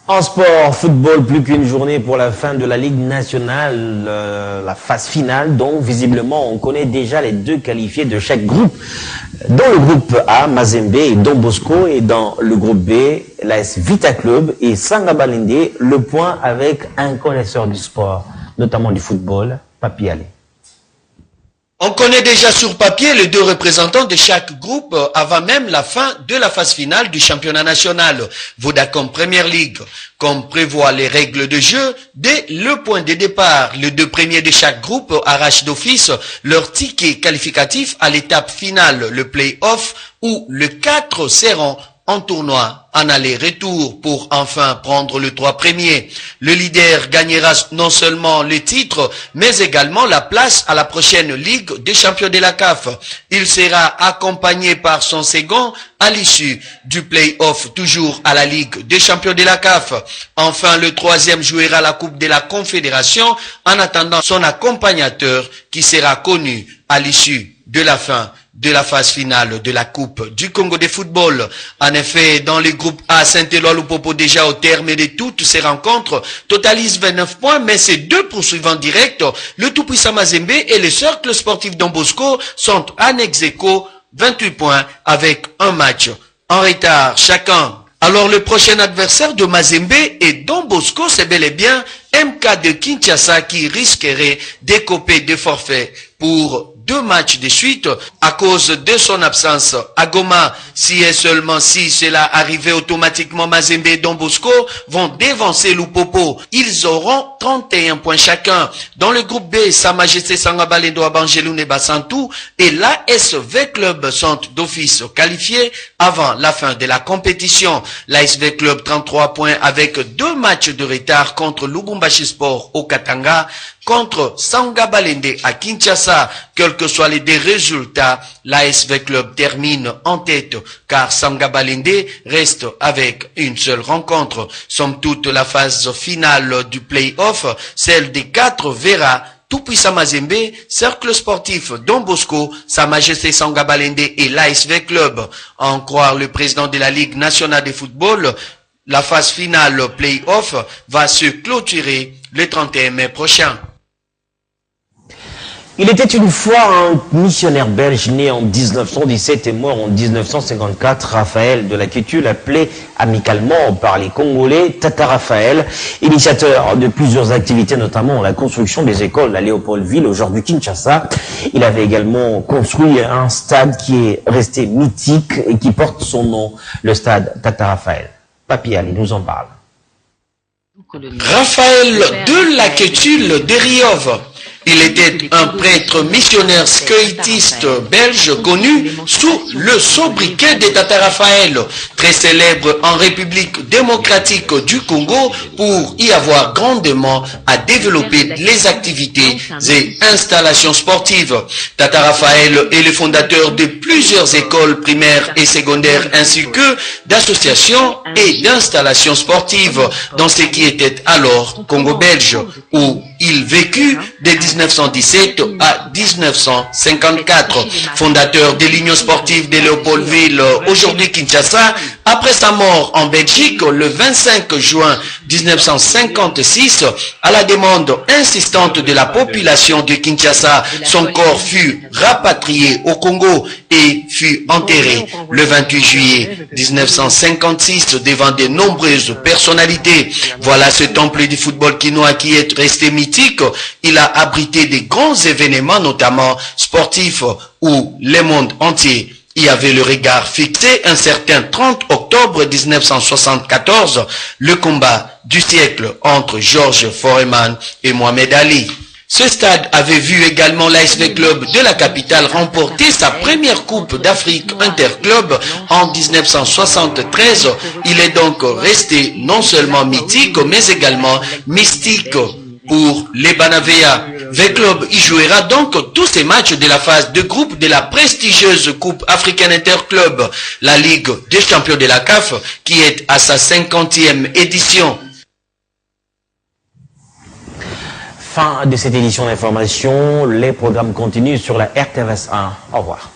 En sport, football, plus qu'une journée pour la fin de la Ligue nationale, la phase finale, donc visiblement on connaît déjà les deux qualifiés de chaque groupe. Dans le groupe A, Mazembe et Don Bosco, et dans le groupe B, l'AS Vita Club et Sanga Balende, le point avec un connaisseur du sport, notamment du football, Papi Ale. On connaît déjà sur papier les deux représentants de chaque groupe avant même la fin de la phase finale du championnat national. Vodacom Premier League, comme prévoit les règles de jeu, dès le point de départ, les deux premiers de chaque groupe arrachent d'office leur ticket qualificatif à l'étape finale, le play-off, où les 4 seront en tournoi en aller-retour pour enfin prendre le 3 premiers. Le leader gagnera non seulement le titre, mais également la place à la prochaine Ligue des champions de la CAF. Il sera accompagné par son second à l'issue du play-off, toujours à la Ligue des champions de la CAF. Enfin, le troisième jouera la Coupe de la Confédération en attendant son accompagnateur qui sera connu à l'issue de la fin de la phase finale de la Coupe du Congo de football. En effet, dans le groupe A, Saint-Éloi Lupopo, déjà au terme de toutes ces rencontres, totalise 29 points, mais ces deux poursuivants directs, le tout-puissant Mazembe et le cercle sportif Don Bosco, sont en ex-aequo 28 points avec un match en retard chacun. Alors le prochain adversaire de Mazembe et Don Bosco, c'est bel et bien MK de Kinshasa qui risquerait d'écoper de forfaits pour 2 matchs de suite à cause de son absence à Goma. Si et seulement si cela arrivait automatiquement, Mazembe et Don Bosco vont dévancer Lupopo. Ils auront 31 points chacun. Dans le groupe B, Sa Majesté Sanga Balende, Abangeloun et Bassantou et l'ASV Club sont d'office qualifiés avant la fin de la compétition. L'ASV Club 33 points avec 2 matchs de retard contre Lubumbashi Sport au Katanga, contre Sanga Balende à Kinshasa. Quels que soient les deux résultats, l'ASV Club termine en tête car Sanga Balende reste avec une seule rencontre. Somme toute, la phase finale du play-off, celle des 4 verra tout-puissant Mazembe, cercle sportif Don Bosco, Sa Majesté Sanga Balende et l'ASV Club. À en croire le président de la Ligue nationale de football, la phase finale play-off va se clôturer le 31 mai prochain. Il était une fois un missionnaire belge né en 1917 et mort en 1954, Raphaël de la Kétu, appelé amicalement par les Congolais Tata Raphaël, initiateur de plusieurs activités, notamment la construction des écoles à Léopoldville, aujourd'hui Kinshasa. Il avait également construit un stade qui est resté mythique et qui porte son nom, le stade Tata Raphaël. Papi Ali nous en parle. Raphaël de la Kétu de Riov. Il était un prêtre missionnaire scoïtiste belge connu sous le sobriquet de Tata Raphaël, très célèbre en République démocratique du Congo pour y avoir grandement à développer les activités et installations sportives. Tata Raphaël est le fondateur de plusieurs écoles primaires et secondaires ainsi que d'associations et d'installations sportives dans ce qui était alors Congo belge, où il vécut de 1917 à 1954. Fondateur de l'Union sportive de Léopoldville, aujourd'hui Kinshasa, après sa mort en Belgique le 25 juin 1956, à la demande insistante de la population de Kinshasa, son corps fut rapatrié au Congo et fut enterré le 28 juillet 1956 devant de nombreuses personnalités. Voilà ce temple du football quinois qui est resté mythique. Il a abrité de grands événements, notamment sportifs, où le monde entier y avait le regard fixé. Un certain 30 octobre 1974, le combat du siècle entre Georges Foreman et Mohamed Ali. Ce stade avait vu également l'ASV Club de la capitale remporter sa première Coupe d'Afrique Interclub en 1973. Il est donc resté non seulement mythique, mais également mystique pour les Banavéas. V-Club y jouera donc tous ces matchs de la phase de groupe de la prestigieuse Coupe africaine Interclub, la Ligue des champions de la CAF, qui est à sa 50e édition. Fin de cette édition d'information. Les programmes continuent sur la RTVS 1. Au revoir.